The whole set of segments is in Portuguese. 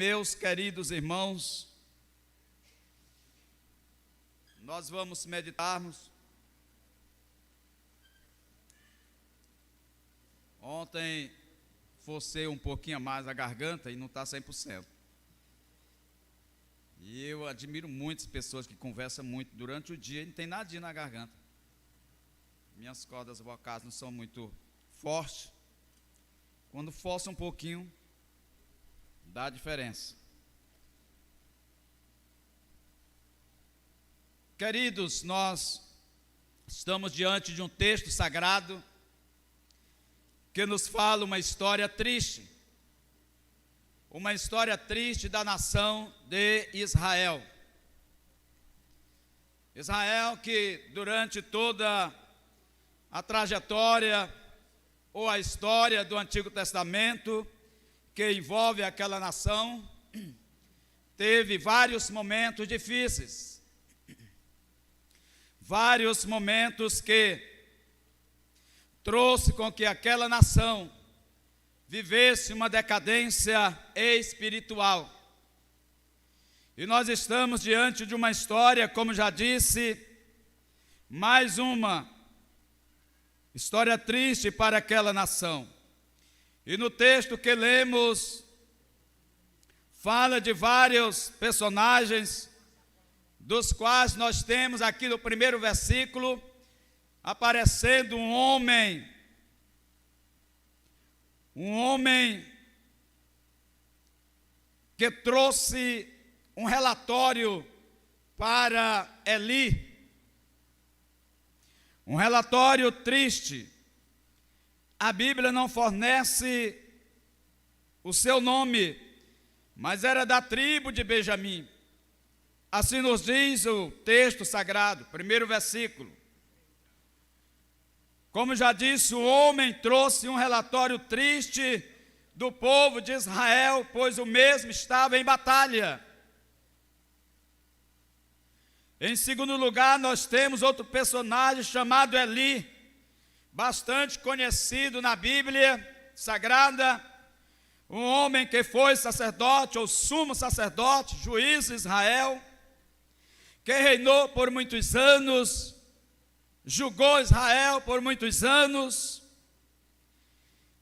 Meus queridos irmãos, nós vamos meditarmos. Ontem forcei um pouquinho mais a garganta e não está 100%. E eu admiro muitas pessoas que conversam muito durante o dia e não tem nadinha na garganta. Minhas cordas vocais não são muito fortes. Quando força um pouquinho, dá diferença. Queridos, nós estamos diante de um texto sagrado que nos fala uma história triste. Uma história triste da nação de Israel. Israel que durante toda a trajetória ou a história do Antigo Testamento que envolve aquela nação, teve vários momentos difíceis, vários momentos que trouxe com que aquela nação vivesse uma decadência espiritual. E nós estamos diante de uma história, como já disse, mais uma história triste para aquela nação. E no texto que lemos, fala de vários personagens, dos quais nós temos aqui no primeiro versículo, aparecendo um homem que trouxe um relatório para Eli, um relatório triste. A Bíblia não fornece o seu nome, mas era da tribo de Benjamim. Assim nos diz o texto sagrado, primeiro versículo. Como já disse, o homem trouxe um relatório triste do povo de Israel, pois o mesmo estava em batalha. Em segundo lugar, nós temos outro personagem chamado Eli, bastante conhecido na Bíblia Sagrada, um homem que foi sacerdote ou sumo sacerdote, juiz de Israel, que reinou por muitos anos, julgou Israel por muitos anos,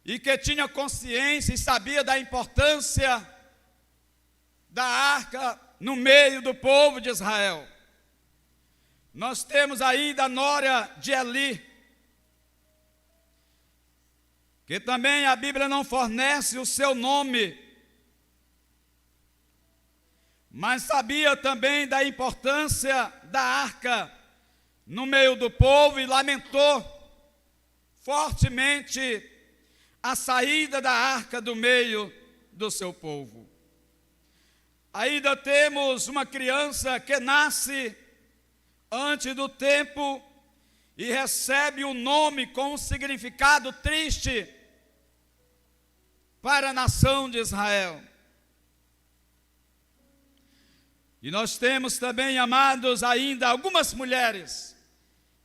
e que tinha consciência e sabia da importância da arca no meio do povo de Israel. Nós temos ainda a nora de Eli, que também a Bíblia não fornece o seu nome, mas sabia também da importância da arca no meio do povo e lamentou fortemente a saída da arca do meio do seu povo. Ainda temos uma criança que nasce antes do tempo e recebe um nome com um significado triste para a nação de Israel. E nós temos também, amados, ainda algumas mulheres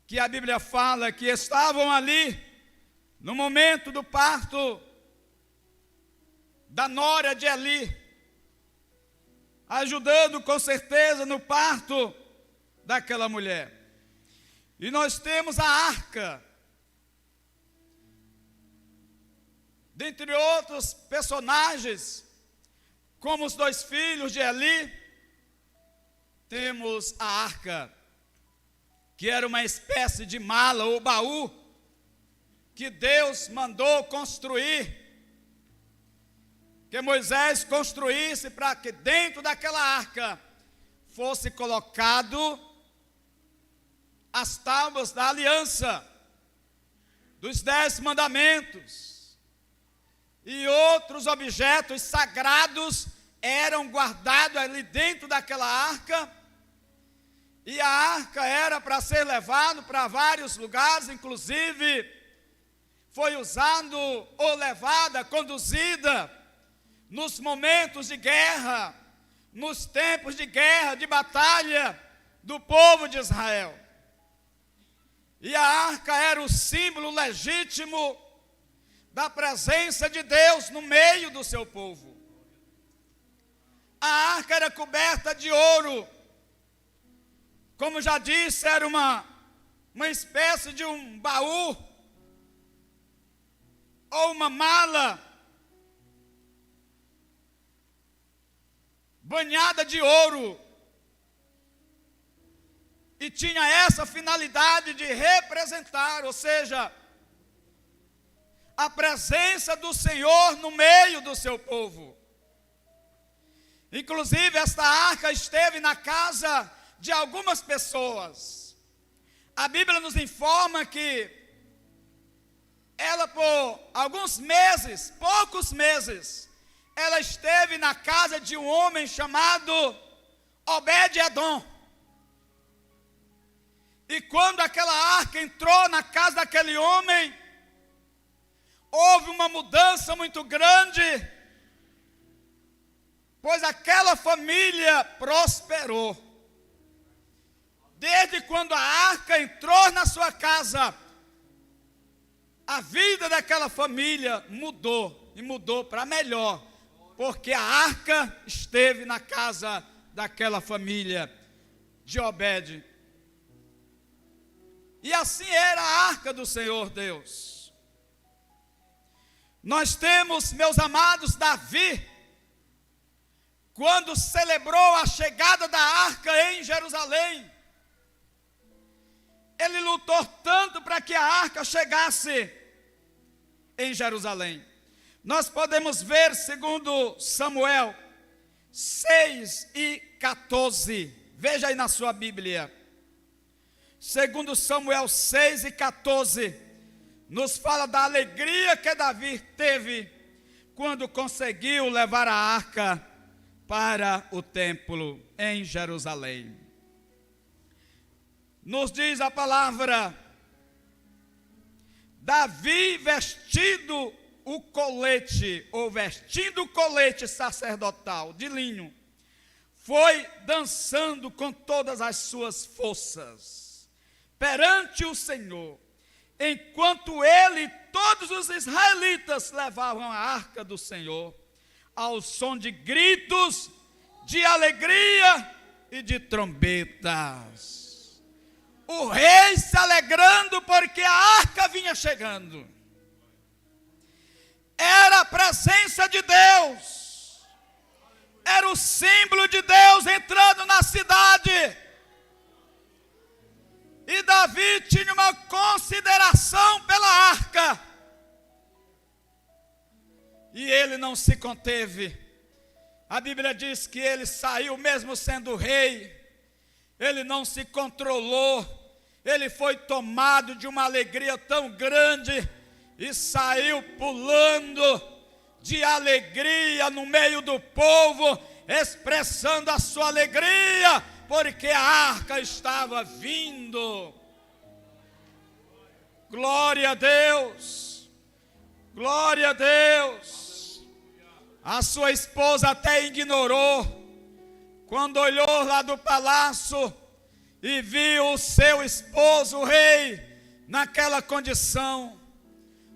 que a Bíblia fala que estavam ali no momento do parto da nora de Eli, ajudando com certeza no parto daquela mulher. E nós temos a arca, dentre outros personagens, como os dois filhos de Eli, temos a arca, que era uma espécie de mala ou baú, que Deus mandou construir, que Moisés construísse para que dentro daquela arca fosse colocado as tábuas da aliança, dos 10 mandamentos, e outros objetos sagrados eram guardados ali dentro daquela arca, e a arca era para ser levado para vários lugares, inclusive foi usado ou levada, conduzida nos momentos de guerra, nos tempos de guerra, de batalha do povo de Israel. E a arca era o símbolo legítimo da presença de Deus no meio do seu povo. era coberta de ouro. Como já disse, era uma espécie de um baú ou uma mala banhada de ouro. E tinha essa finalidade de representar, ou seja, a presença do Senhor no meio do seu povo. Inclusive, esta arca esteve na casa de algumas pessoas. A Bíblia nos informa que ela, por alguns meses, poucos meses, ela esteve na casa de um homem chamado Obed-Edom. E quando aquela arca entrou na casa daquele homem, houve uma mudança muito grande, pois aquela família prosperou. Desde quando a arca entrou na sua casa, a vida daquela família mudou, e mudou para melhor, porque a arca esteve na casa daquela família de Obed. E assim era a arca do Senhor Deus. Nós temos, meus amados, Davi, quando celebrou a chegada da arca em Jerusalém, ele lutou tanto para que a arca chegasse em Jerusalém. Nós podemos ver, segundo Samuel 6:14, veja aí na sua Bíblia. Segundo Samuel 6:14, nos fala da alegria que Davi teve quando conseguiu levar a arca para o templo em Jerusalém. Nos diz a palavra: Davi vestido o colete, ou vestindo o colete sacerdotal de linho, foi dançando com todas as suas forças perante o Senhor, enquanto ele e todos os israelitas levavam a arca do Senhor, ao som de gritos, de alegria e de trombetas. O rei se alegrando porque a arca vinha chegando. Era a presença de Deus, era o símbolo de Deus entrando na cidade. E Davi tinha uma consideração pela arca, e ele não se conteve. A Bíblia diz que ele saiu, mesmo sendo rei, ele não se controlou, ele foi tomado de uma alegria tão grande, e saiu pulando de alegria no meio do povo, expressando a sua alegria, porque a arca estava vindo. Glória a Deus, glória a Deus. A sua esposa até ignorou, quando olhou lá do palácio e viu o seu esposo, o rei, naquela condição.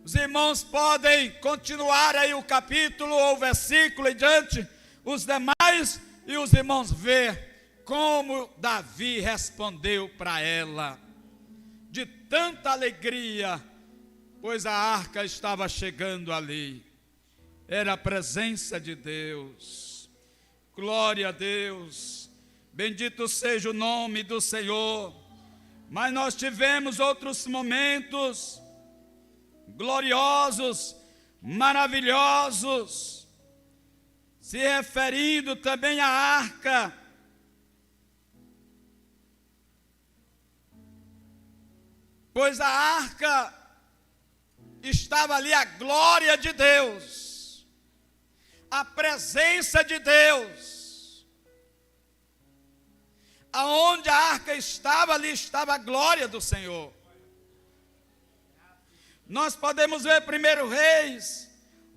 Os irmãos podem continuar aí o capítulo ou o versículo e diante, os demais, e os irmãos ver como Davi respondeu para ela, de tanta alegria, pois a arca estava chegando ali. Era a presença de Deus. Glória a Deus. Bendito seja o nome do Senhor. Mas nós tivemos outros momentos gloriosos, maravilhosos, se referindo também à arca. Pois a arca estava ali, a glória de Deus, a presença de Deus. Aonde a arca estava, ali estava a glória do Senhor. Nós podemos ver 1 Reis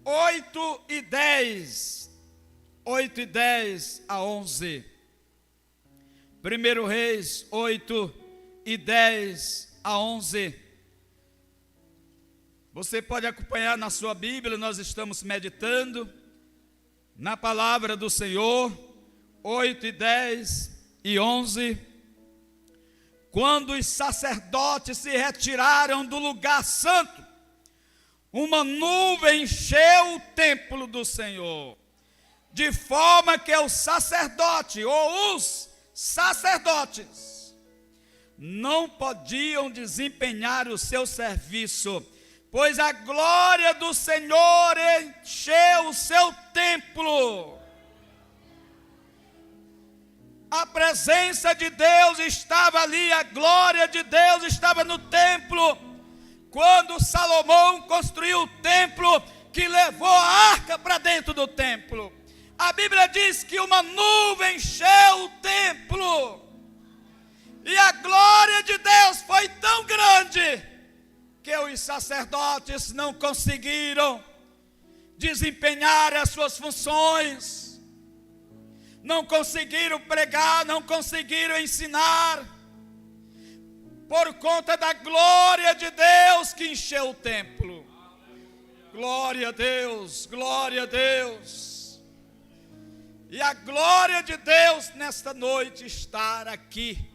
8:10, 8:10 a 11. 1 Reis 8:10 a 11. Você pode acompanhar na sua Bíblia, nós estamos meditando na palavra do Senhor, 8 e 10 e 11, quando os sacerdotes se retiraram do lugar santo, uma nuvem encheu o templo do Senhor, de forma que o sacerdote ou os sacerdotes não podiam desempenhar o seu serviço, pois a glória do Senhor encheu o seu templo. A presença de Deus estava ali, a glória de Deus estava no templo. Quando Salomão construiu o templo, que levou a arca para dentro do templo, a Bíblia diz que uma nuvem encheu o templo, e a glória de Deus foi tão grande, que os sacerdotes não conseguiram desempenhar as suas funções, não conseguiram pregar, não conseguiram ensinar, por conta da glória de Deus que encheu o templo. Glória a Deus, glória a Deus. E a glória de Deus nesta noite está aqui.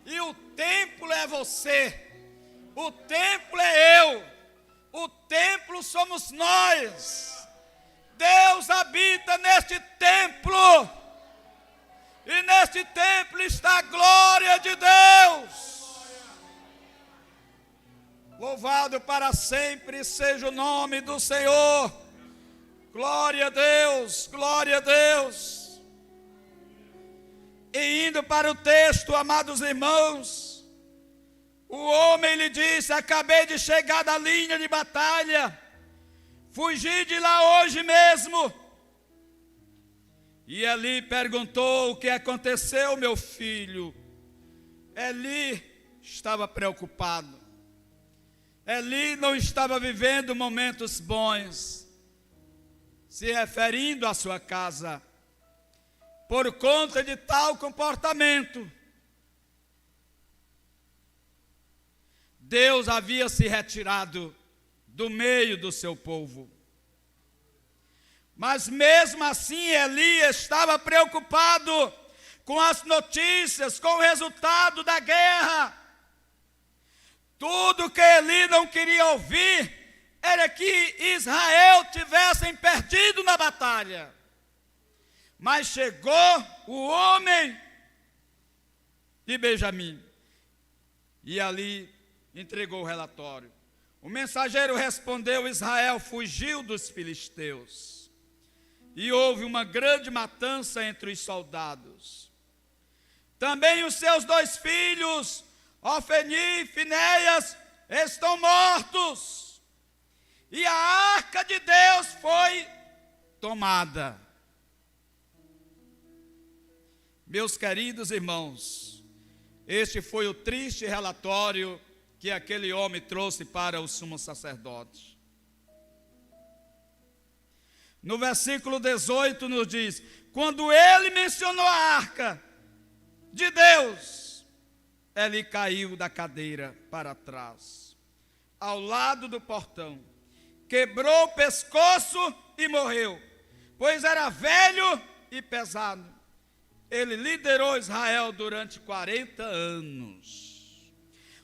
E o templo é você, o templo é eu, o templo somos nós. Deus habita neste templo, e neste templo está a glória de Deus. Louvado para sempre seja o nome do Senhor. Glória a Deus, glória a Deus. E indo para o texto, amados irmãos, o homem lhe disse: acabei de chegar da linha de batalha, fugi de lá hoje mesmo. E Eli perguntou: o que aconteceu, meu filho? Eli estava preocupado. Eli não estava vivendo momentos bons, se referindo à sua casa, por conta de tal comportamento. Deus havia se retirado do meio do seu povo. Mas mesmo assim Eli estava preocupado com as notícias, com o resultado da guerra. Tudo que Eli não queria ouvir era que Israel tivessem perdido na batalha. Mas chegou o homem de Benjamim, e ali entregou o relatório. O mensageiro respondeu: Israel fugiu dos filisteus, e houve uma grande matança entre os soldados. Também os seus 2 filhos, Ofni e Finéias, estão mortos, e a arca de Deus foi tomada. Meus queridos irmãos, este foi o triste relatório que aquele homem trouxe para o sumo sacerdote. No versículo 18 nos diz: quando ele mencionou a arca de Deus, ele caiu da cadeira para trás, ao lado do portão, quebrou o pescoço e morreu, pois era velho e pesado. Ele liderou Israel durante 40 anos.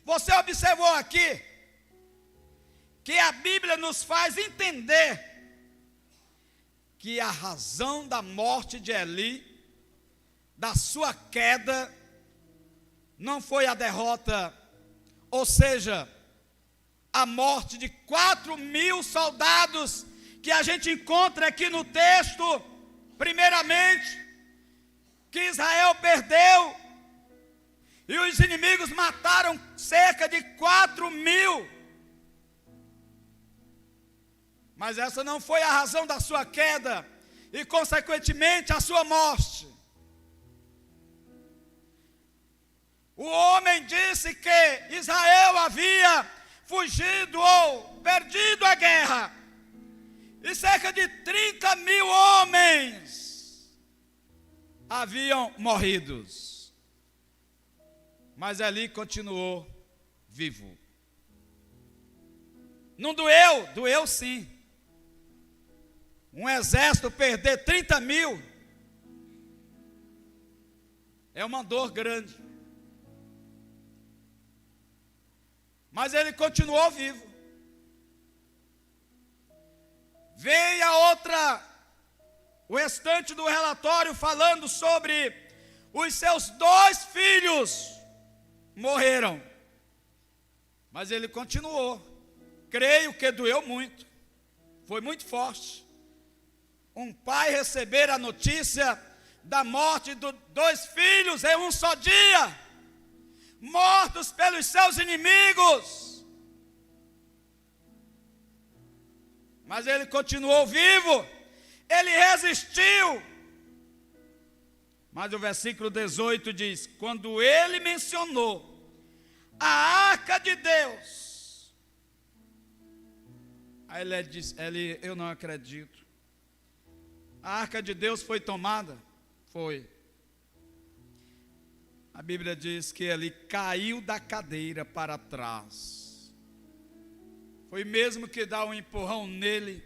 Você observou aqui que a Bíblia nos faz entender que a razão da morte de Eli, da sua queda, não foi a derrota, ou seja, a morte de 4.000 soldados que a gente encontra aqui no texto, primeiramente, que Israel perdeu, e os inimigos mataram cerca de 4.000. Mas essa não foi a razão da sua queda, e consequentemente a sua morte. O homem disse que Israel havia fugido ou perdido a guerra, e cerca de 30.000 homens haviam morrido. Mas Eli continuou vivo. Não doeu? Doeu sim. Um exército perder 30 mil é uma dor grande. Mas ele continuou vivo. Veio o restante do relatório falando sobre os seus 2 filhos morreram. Mas ele continuou. Creio que doeu muito. Foi muito forte. Um pai receber a notícia da morte de 2 filhos em um só dia, mortos pelos seus inimigos. Mas ele continuou vivo, ele resistiu. Mas o versículo 18 diz: quando ele mencionou a arca de Deus, aí ele disse: eu não acredito. A arca de Deus foi tomada? Foi. A Bíblia diz que ele caiu da cadeira para trás. Foi mesmo que dar um empurrão nele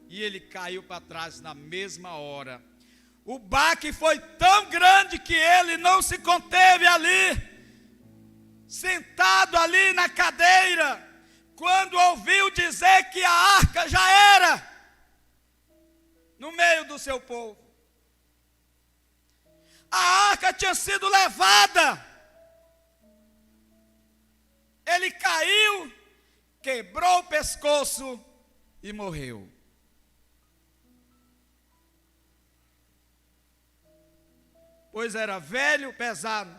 e ele caiu para trás na mesma hora. O baque foi tão grande que ele não se conteve ali, sentado ali na cadeira, quando ouviu dizer que a arca já era no meio do seu povo. A arca tinha sido levada. Ele caiu, quebrou o pescoço e morreu. Pois era velho, pesado,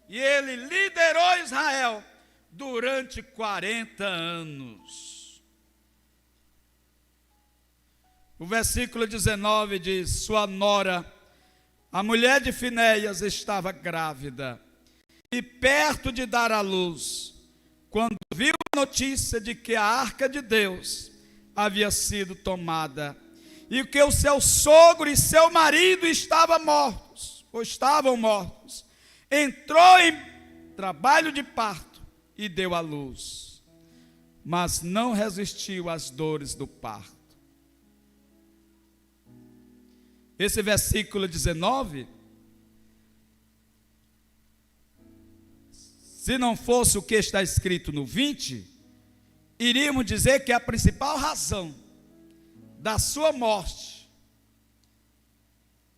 e ele liderou Israel durante 40 anos. O versículo 19 diz: sua nora, a mulher de Finéias, estava grávida e perto de dar à luz, quando viu a notícia de que a arca de Deus havia sido tomada e que o seu sogro e seu marido estavam mortos, entrou em trabalho de parto e deu à luz, mas não resistiu às dores do parto. Esse versículo 19, se não fosse o que está escrito no 20, iríamos dizer que a principal razão da sua morte,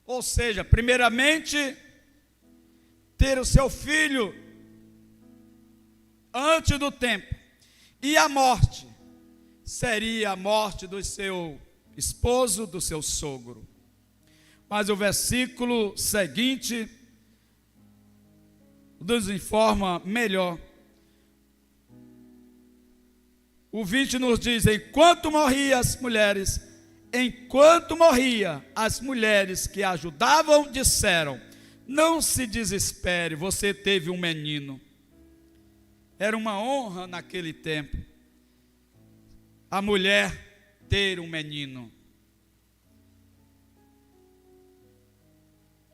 ou seja, primeiramente, ter o seu filho antes do tempo, e a morte seria a morte do seu esposo, do seu sogro. Mas o versículo seguinte nos informa melhor. O 20 nos diz: enquanto morria as mulheres que ajudavam, disseram: não se desespere, você teve um menino. Era uma honra naquele tempo a mulher ter um menino.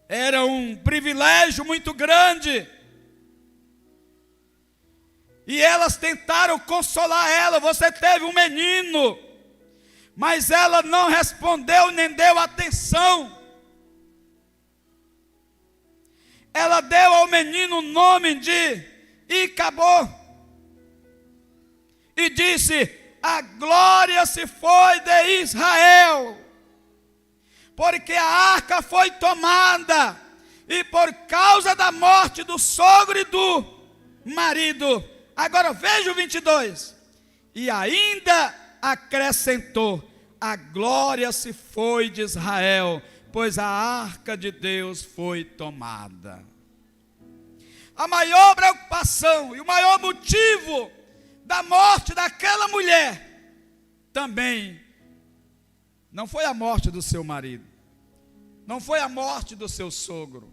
Era um privilégio muito grande. E elas tentaram consolar ela: você teve um menino. Mas ela não respondeu nem deu atenção. Ela deu ao menino o nome de Icabô e disse: a glória se foi de Israel, porque a arca foi tomada, e por causa da morte do sogro e do marido. Agora veja o 22. E ainda acrescentou: a glória se foi de Israel, pois a arca de Deus foi tomada. A maior preocupação e o maior motivo da morte daquela mulher também não foi a morte do seu marido, não foi a morte do seu sogro,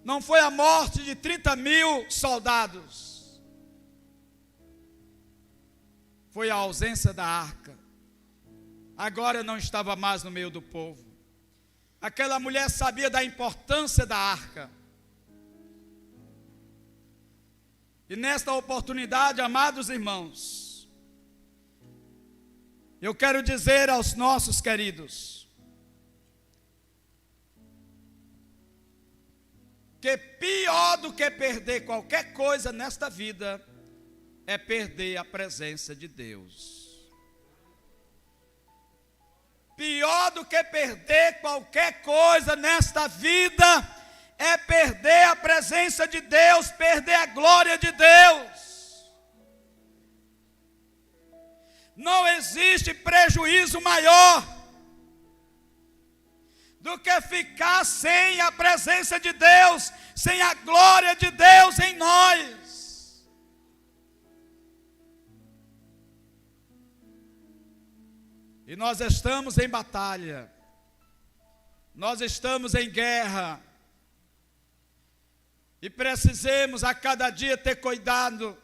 não foi a morte de 30 mil soldados, foi a ausência da arca. Agora não estava mais no meio do povo. Aquela mulher sabia da importância da arca. E nesta oportunidade, amados irmãos, Eu quero dizer aos nossos queridos que pior do que perder qualquer coisa nesta vida é perder a presença de Deus. Pior do que perder qualquer coisa nesta vida é perder a presença de Deus, perder a glória de Deus. Não existe prejuízo maior do que ficar sem a presença de Deus, sem a glória de Deus em nós. E nós estamos em batalha, nós estamos em guerra, e precisamos a cada dia ter cuidado,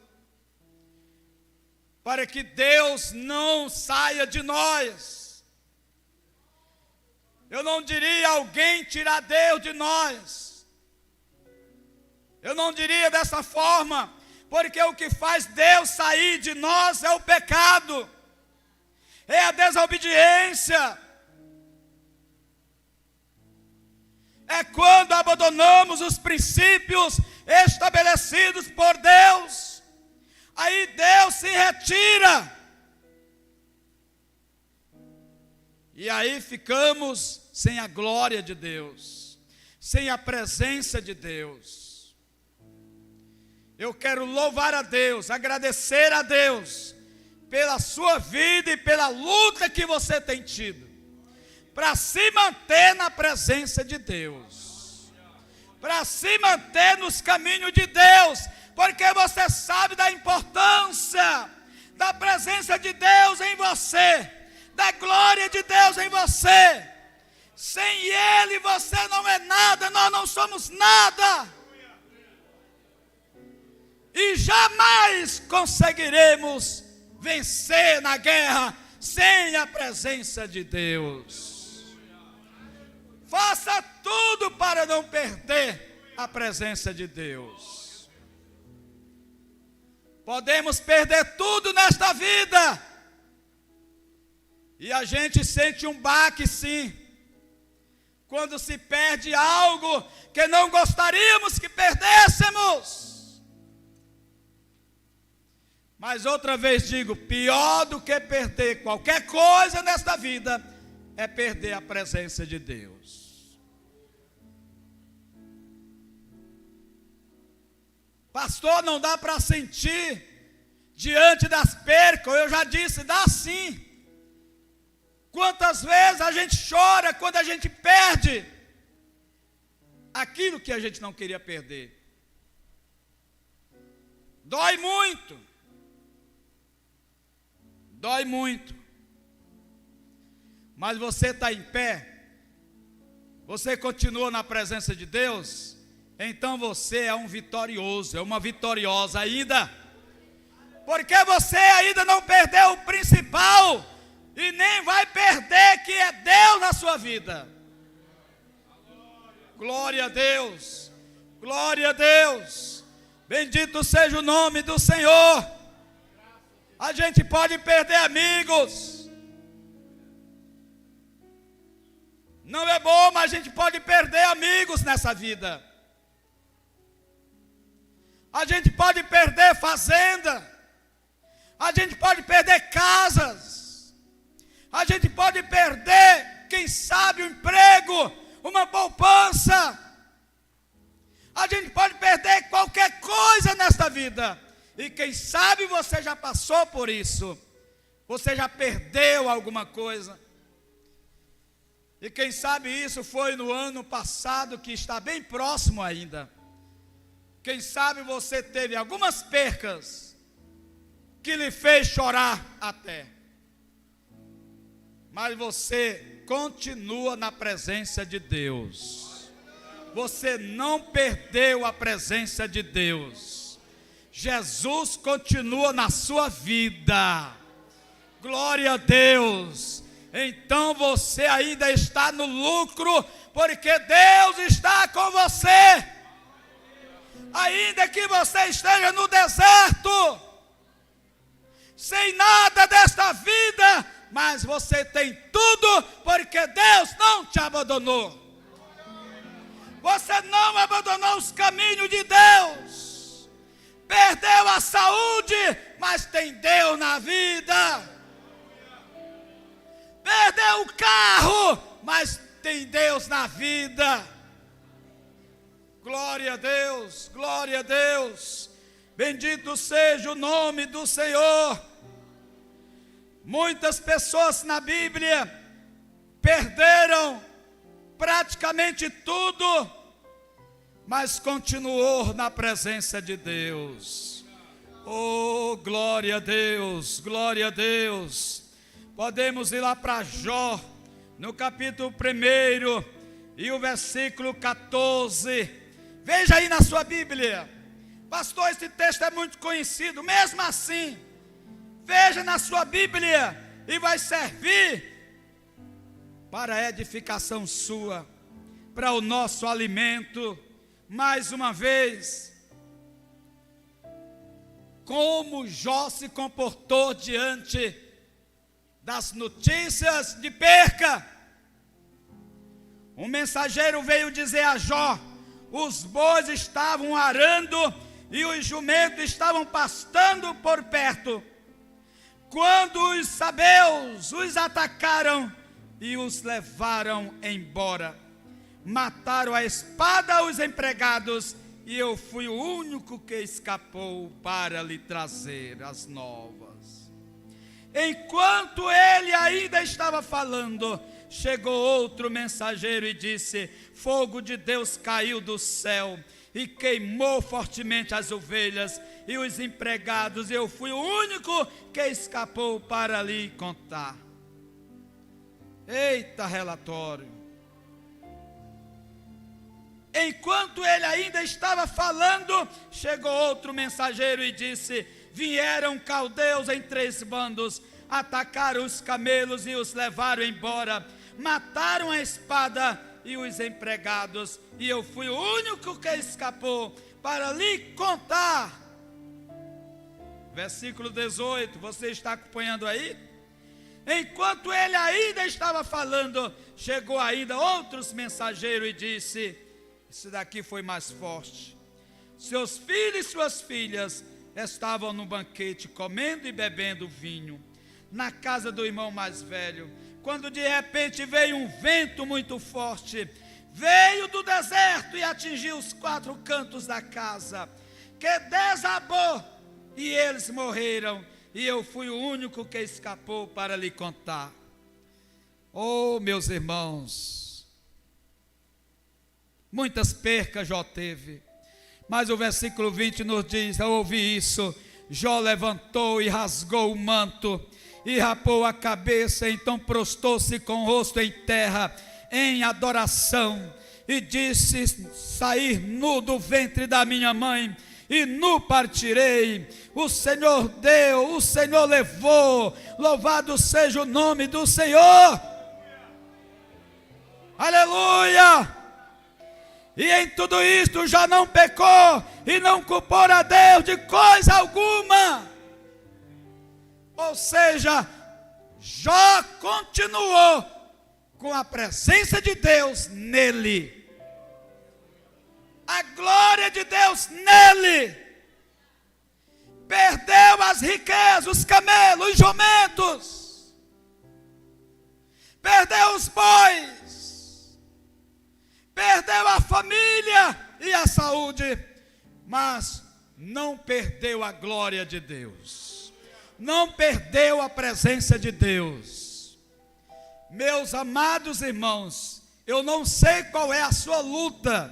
para que Deus não saia de nós. Eu não diria alguém tirar Deus de nós, eu não diria dessa forma, porque o que faz Deus sair de nós é o pecado, é a desobediência, é quando abandonamos os princípios estabelecidos por Deus, aí Deus se retira, e aí ficamos sem a glória de Deus, sem a presença de Deus. Eu quero louvar a Deus, agradecer a Deus, pela sua vida e pela luta que você tem tido, para se manter na presença de Deus, para se manter nos caminhos de Deus, porque você sabe da importância da presença de Deus em você, da glória de Deus em você. Sem Ele você não é nada, nós não somos nada, e jamais conseguiremos vencer na guerra sem a presença de Deus. Faça tudo para não perder a presença de Deus. Podemos perder tudo nesta vida, e a gente sente um baque sim, quando se perde algo que não gostaríamos que perdêssemos. Mas outra vez digo, pior do que perder qualquer coisa nesta vida é perder a presença de Deus. Pastor, não dá para sentir diante das percas. Eu já disse, dá sim. Quantas vezes a gente chora quando a gente perde aquilo que a gente não queria perder. Dói muito. Dói muito, mas você está em pé, você continua na presença de Deus, então você é um vitorioso, é uma vitoriosa ainda, porque você ainda não perdeu o principal, e nem vai perder, que é Deus na sua vida. Glória a Deus, glória a Deus, bendito seja o nome do Senhor. A gente pode perder amigos, não é bom, mas a gente pode perder amigos nessa vida. A gente pode perder fazenda, a gente pode perder casas, a gente pode perder, quem sabe, um emprego, uma poupança, a gente pode perder qualquer coisa nesta vida. E quem sabe você já passou por isso, você já perdeu alguma coisa, e quem sabe isso foi no ano passado, que está bem próximo ainda. Quem sabe você teve algumas percas, que lhe fez chorar até, mas você continua na presença de Deus, você não perdeu a presença de Deus. Jesus continua na sua vida, glória a Deus. Então você ainda está no lucro, porque Deus está com você, ainda que você esteja no deserto, sem nada desta vida, mas você tem tudo, porque Deus não te abandonou. Você não abandonou os caminhos de Deus. Perdeu a saúde, mas tem Deus na vida. Perdeu o carro, mas tem Deus na vida. Glória a Deus, glória a Deus. Bendito seja o nome do Senhor. Muitas pessoas na Bíblia perderam praticamente tudo, mas continuou na presença de Deus. Oh, glória a Deus, glória a Deus. Podemos ir lá para Jó, no capítulo 1 e o versículo 14. Veja aí na sua Bíblia. Pastor, esse texto é muito conhecido. Mesmo assim, veja na sua Bíblia e vai servir para a edificação sua, para o nosso alimento. Mais uma vez, como Jó se comportou diante das notícias de perca. Um mensageiro veio dizer a Jó: os bois estavam arando e os jumentos estavam pastando por perto, quando os sabeus os atacaram e os levaram embora. Mataram a espada os empregados, e eu fui o único que escapou para lhe trazer as novas. Enquanto ele ainda estava falando, chegou outro mensageiro e disse: fogo de Deus caiu do céu e queimou fortemente as ovelhas e os empregados. Eu fui o único que escapou para lhe contar. Eita relatório. Enquanto ele ainda estava falando, chegou outro mensageiro e disse: vieram caldeus em 3 bandos, atacaram os camelos e os levaram embora, mataram a espada e os empregados, e eu fui o único que escapou para lhe contar. Versículo 18, você está acompanhando aí? Enquanto ele ainda estava falando, chegou ainda outros mensageiros e disse: esse daqui foi mais forte. Seus filhos e suas filhas estavam no banquete, comendo e bebendo vinho, na casa do irmão mais velho, quando de repente veio um vento muito forte, veio do deserto e atingiu os 4 cantos da casa, que desabou, e eles morreram, e eu fui o único que escapou para lhe contar. Oh, meus irmãos, muitas percas Jó teve, mas o versículo 20 nos diz: ao ouvir isso, Jó levantou e rasgou o manto, e rapou a cabeça, então prostou-se com o rosto em terra, em adoração, e disse: saí nu do ventre da minha mãe, e nu partirei. O Senhor deu, o Senhor levou, louvado seja o nome do Senhor. Aleluia! E em tudo isto já não pecou e não culpou a Deus de coisa alguma. Ou seja, Jó continuou com a presença de Deus nele, a glória de Deus nele. Perdeu as riquezas, os camelos, os jumentos, perdeu os bois, perdeu a família e a saúde, mas não perdeu a glória de Deus, não perdeu a presença de Deus. Meus amados irmãos, eu não sei qual é a sua luta,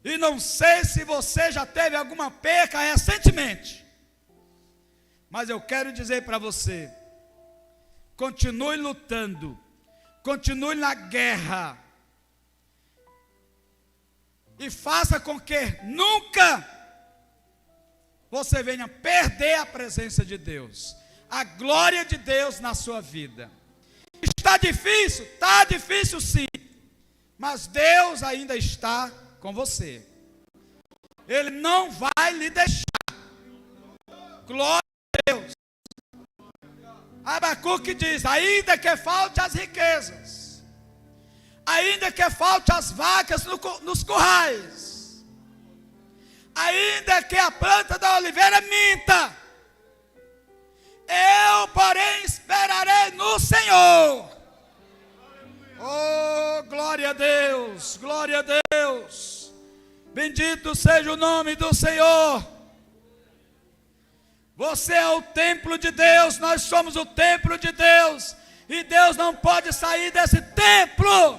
e não sei se você já teve alguma perca recentemente, mas eu quero dizer para você: continue lutando, continue na guerra, e faça com que nunca você venha perder a presença de Deus, a glória de Deus na sua vida. Está difícil sim, mas Deus ainda está com você. Ele não vai lhe deixar. Glória a Deus. Abacuque diz: ainda que falte as riquezas, ainda que falte as vacas nos currais, ainda que a planta da oliveira minta, eu, porém, esperarei no Senhor. Oh, glória a Deus, glória a Deus. Bendito seja o nome do Senhor. Você é o templo de Deus, nós somos o templo de Deus. E Deus não pode sair desse templo,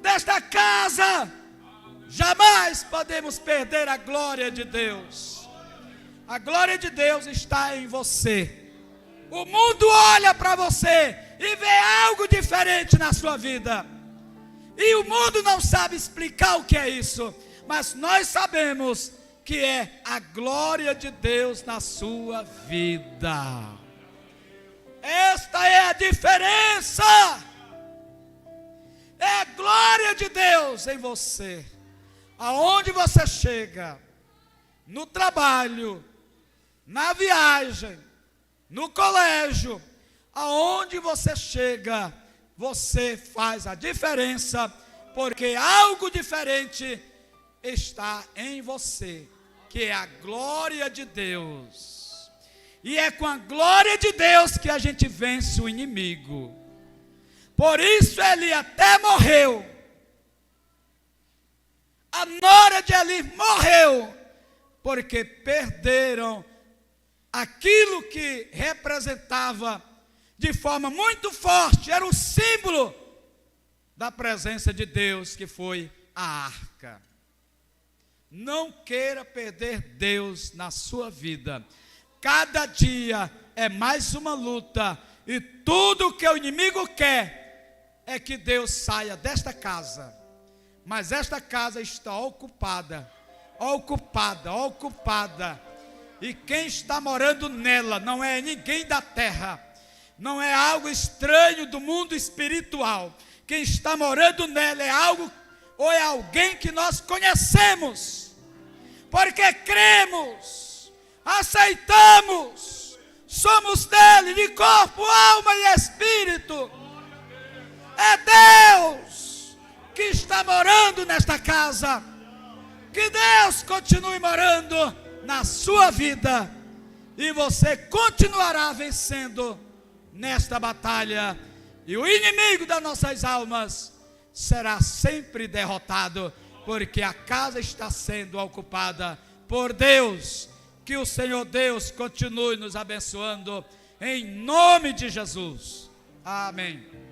desta casa. Jamais podemos perder a glória de Deus. A glória de Deus está em você. O mundo olha para você e vê algo diferente na sua vida. E o mundo não sabe explicar o que é isso. Mas nós sabemos que é a glória de Deus na sua vida. Esta é a diferença. É a glória de Deus em você. Aonde você chega, no trabalho, na viagem, no colégio, aonde você chega, você faz a diferença, porque algo diferente está em você, que é a glória de Deus. E é com a glória de Deus que a gente vence o inimigo. Por isso Eli até morreu. A nora de Eli morreu, porque perderam aquilo que representava de forma muito forte, era o símbolo da presença de Deus, que foi a arca. Não queira perder Deus na sua vida. Cada dia é mais uma luta, e tudo que o inimigo quer é que Deus saia desta casa. Mas esta casa está ocupada. E quem está morando nela não é ninguém da terra, não é algo estranho do mundo espiritual. Quem está morando nela é algo, ou é alguém que nós conhecemos, porque cremos, aceitamos, somos dele de corpo, alma e espírito. É Deus que está morando nesta casa. Que Deus continue morando na sua vida, e você continuará vencendo nesta batalha, e o inimigo das nossas almas será sempre derrotado, porque a casa está sendo ocupada por Deus. Que o Senhor Deus continue nos abençoando, em nome de Jesus. Amém.